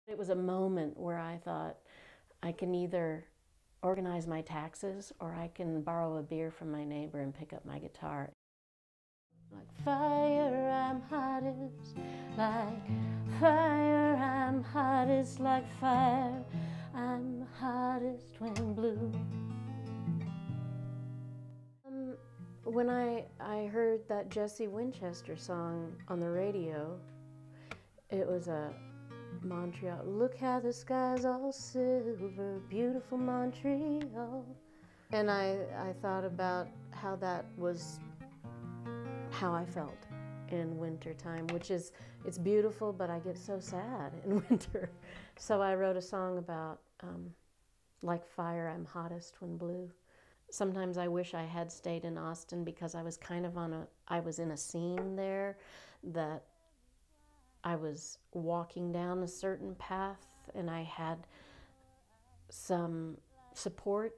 It was a moment where I thought I can either organize my taxes or I can borrow a beer from my neighbor and pick up my guitar. Like fire, I'm hottest, like fire, I'm hottest, like fire, I'm hottest when blue. When I heard that Jesse Winchester song on the radio, it was a Montreal. Look how the sky's all silver, beautiful Montreal. And I thought about how that was how I felt in wintertime, which is, it's beautiful, but I get so sad in winter. So I wrote a song about like fire, I'm hottest when blue. Sometimes I wish I had stayed in Austin because I was kind of I was in a scene there that I was walking down a certain path and I had some support.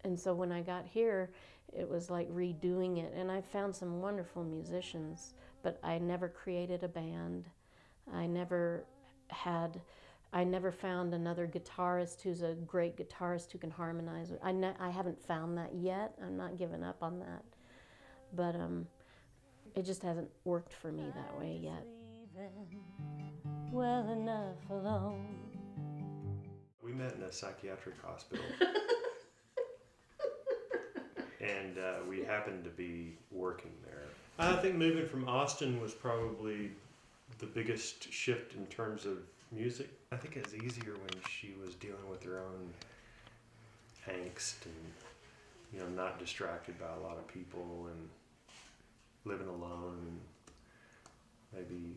And so when I got here, it was like redoing it. And I found some wonderful musicians, but I never created a band. I never found another guitarist who's a great guitarist who can harmonize. I haven't found that yet. I'm not giving up on that. But it just hasn't worked for me that way yet. Well enough alone. We met in a psychiatric hospital. And we happened to be working there. I think moving from Austin was probably the biggest shift in terms of music. I think it was easier when she was dealing with her own angst and, not distracted by a lot of people and living alone and maybe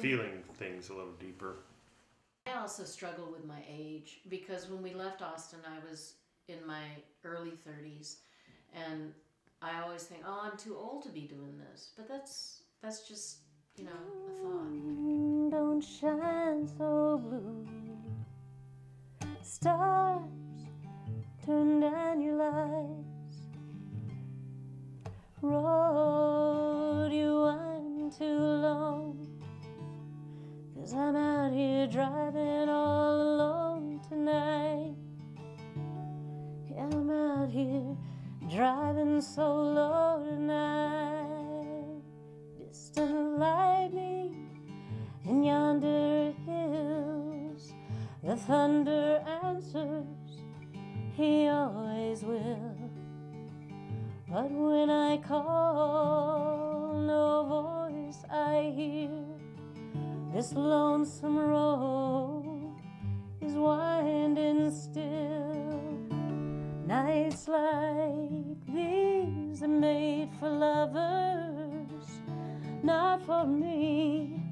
feeling things a little deeper. I also struggle with my age because when we left Austin, I was in my early 30s, and I always think, oh, I'm too old to be doing this. But that's just, a thought. Don't shine so blue. Stars, turn down your lights. Road, you wind too long. 'Cause I'm out here driving all alone tonight. Yeah, I'm out here driving so low tonight. Distant lightning in yonder hills. The thunder answers, he always will. But when I call, no voice I hear. This lonesome road is winding still. Nights like these are made for lovers, not for me.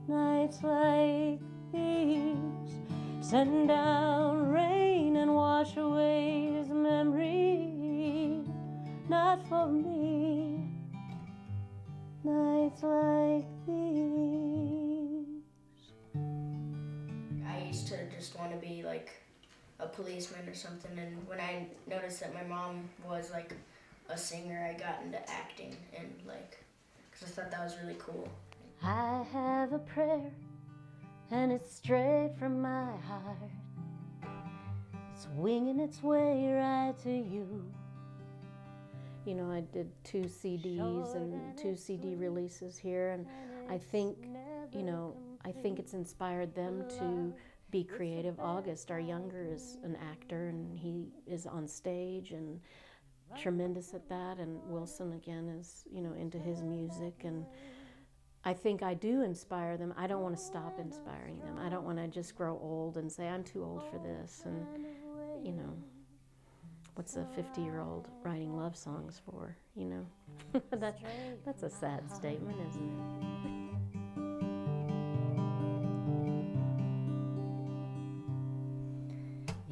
Nights like these send down rain and wash away his memory, not for me. Nights like these. I used to just want to be like a policeman or something, and when I noticed that my mom was like a singer, I got into acting, and because I thought that was really cool. I have a prayer, and it's straight from my heart. It's winging its way right to you. I did 2 CDs and 2 CD releases here, and I think, I think it's inspired them to be creative. August, our younger, is an actor, and he is on stage and tremendous at that, and Wilson, again, is, into his music, and I think I do inspire them. I don't want to stop inspiring them. I don't want to just grow old and say, I'm too old for this, and, what's a 50-year-old writing love songs for, That's a sad statement, isn't it?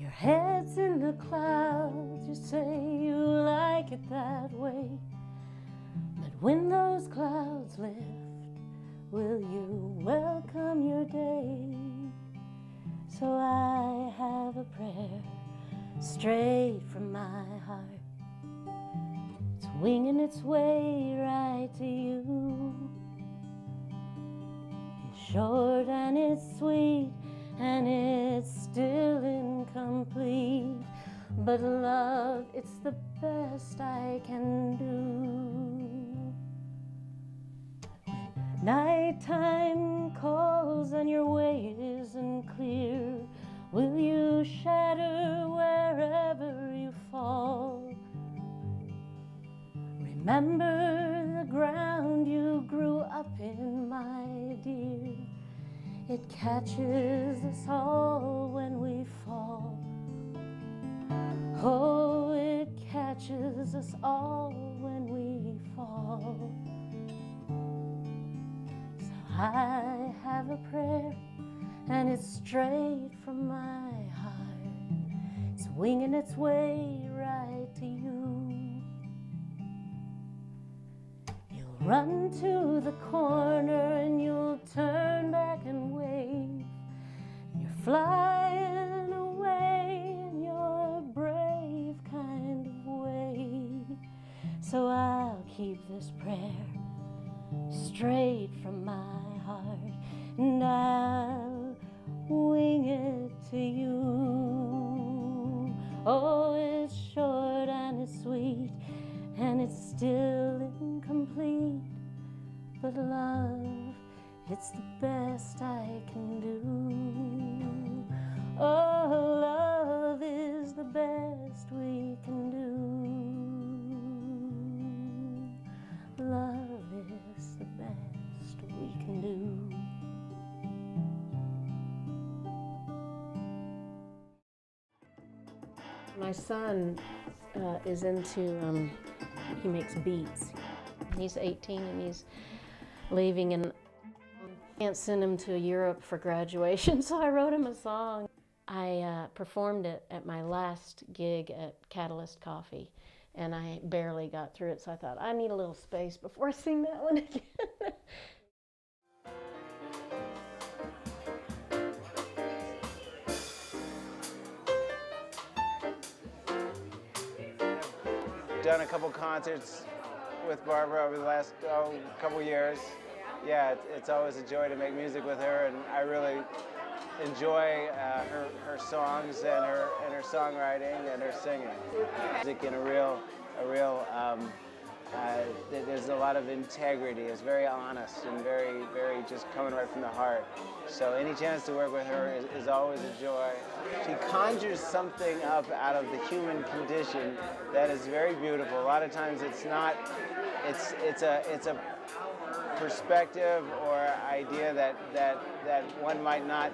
Your head's in the clouds, you say you like it that way. But when those clouds lift, will you welcome your day? So I have a prayer straight from my heart. It's winging its way right to you. You short and it's sweet and it's still incomplete. But love, it's the best I can do. Nighttime calls and your way isn't clear. Will you shatter wherever you fall? Remember the ground you grew up in, my dear. It catches us all when we fall. Oh, it catches us all when we fall. So I have a prayer, and it's straight from my heart. It's winging its way right to you. You'll run to the corner and you'll turn back and wave. And you're flying away in your brave kind of way. So I'll keep this prayer straight from my heart, and I'll wing it to you. Oh, it's short and it's sweet and it's still incomplete, but love, it's the best I can do. Oh, love is the best we can do. Love is the best we can do. My son is into, he makes beats. He's 18 and he's leaving, and I can't send him to Europe for graduation, so I wrote him a song. I performed it at my last gig at Catalyst Coffee, and I barely got through it, so I thought I need a little space before I sing that one again. Done a couple concerts with Barbara over the last couple years. Yeah, it's always a joy to make music with her, and I really enjoy her songs and her songwriting and her singing. Music in there's a lot of integrity. It's very honest and very just coming right from the heart. So any chance to work with her is always a joy. She conjures something up out of the human condition that is very beautiful. A lot of times it's not. It's a perspective or idea that one might not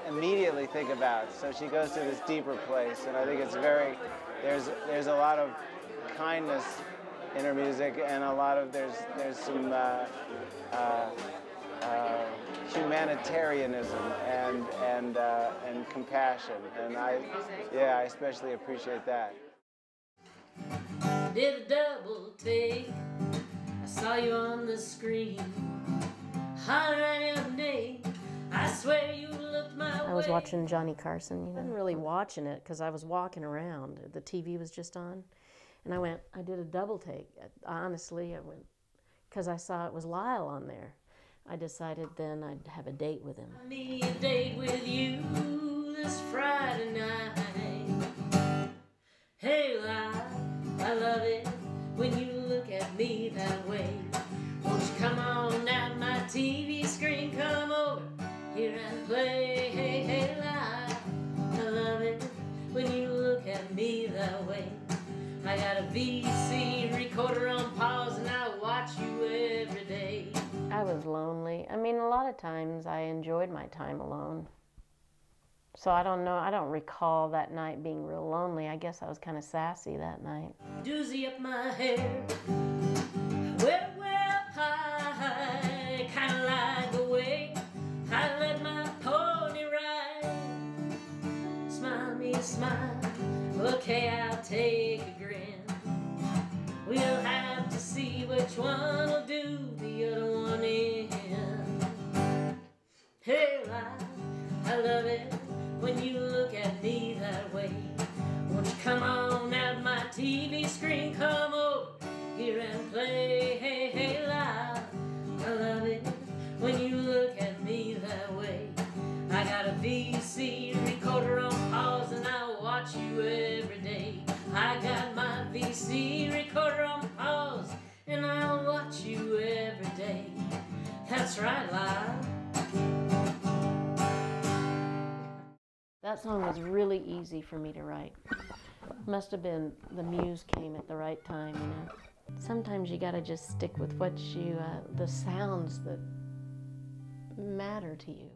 immediately think about. So she goes to this deeper place, and I think it's there's a lot of kindness in her music, and a lot of there's some humanitarianism and compassion, and I especially appreciate that. Did a double take. I saw you on the screen. Holler your name. I swear you looked my way. I was watching Johnny Carson. I wasn't really watching it because I was walking around. The TV was just on. And I did a double take. Honestly, I went, because I saw it was Lyle on there. I decided then I'd have a date with him. I need a date with you this Friday night. Hey Lyle, I love it when you look at me that way. Won't you come on out my TV screen, come over here and play. Hey, hey Lyle, I love it when you look at me that way. I got a VC recorder on pause and I watch you every day. I was lonely. I mean, a lot of times I enjoyed my time alone. So I don't know, I don't recall that night being real lonely. I guess I was kind of sassy that night. Doozy up my hair, well high, kind of like the way I let my pony ride. Smile me a smile, okay, I'll take a grin. We'll have to see which one will do the other one in. Hey, I love it when you look at me that way. Won't you come on out my TV screen, come over here and play. Hey, hey, I love it when you VC recorder on pause and I'll watch you every day. I got my VC recorder on pause and I'll watch you every day. That's right, Lyle. That song was really easy for me to write. Must have been the muse came at the right time, you know. Sometimes you gotta just stick with what you, the sounds that matter to you.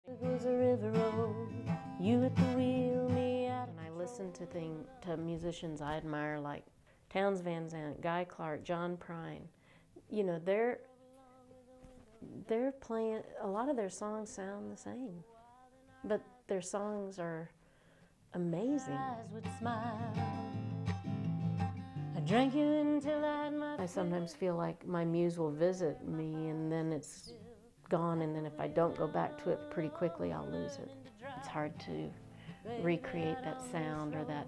There goes a river road, you at the wheel, me out. And I listen to musicians I admire like Townes Van Zandt, Guy Clark, John Prine. You know, they're playing, a lot of their songs sound the same, but their songs are amazing. I drank you until I sometimes feel like my muse will visit me and then it's gone, and then if I don't go back to it pretty quickly, I'll lose it. It's hard to recreate that sound or that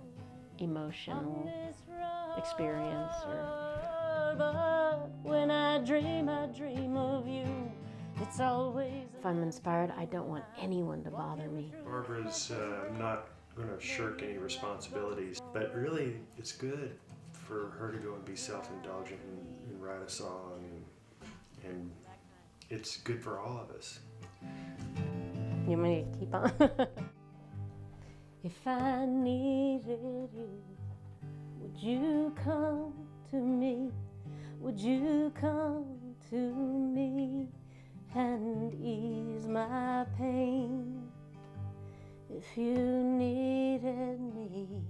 emotional experience. But when I dream of you. It's always. If I'm inspired, I don't want anyone to bother me. Barbara's not going to shirk any responsibilities, but really it's good for her to go and be self-indulgent and write a song, and it's good for all of us. You want me to keep on? If I needed you, would you come to me? Would you come to me and ease my pain? If you needed me,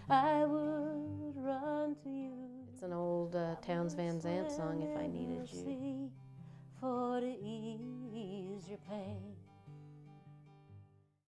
I would run to you. It's an old Townes Van Zandt song, If I Needed You. For to ease your pain.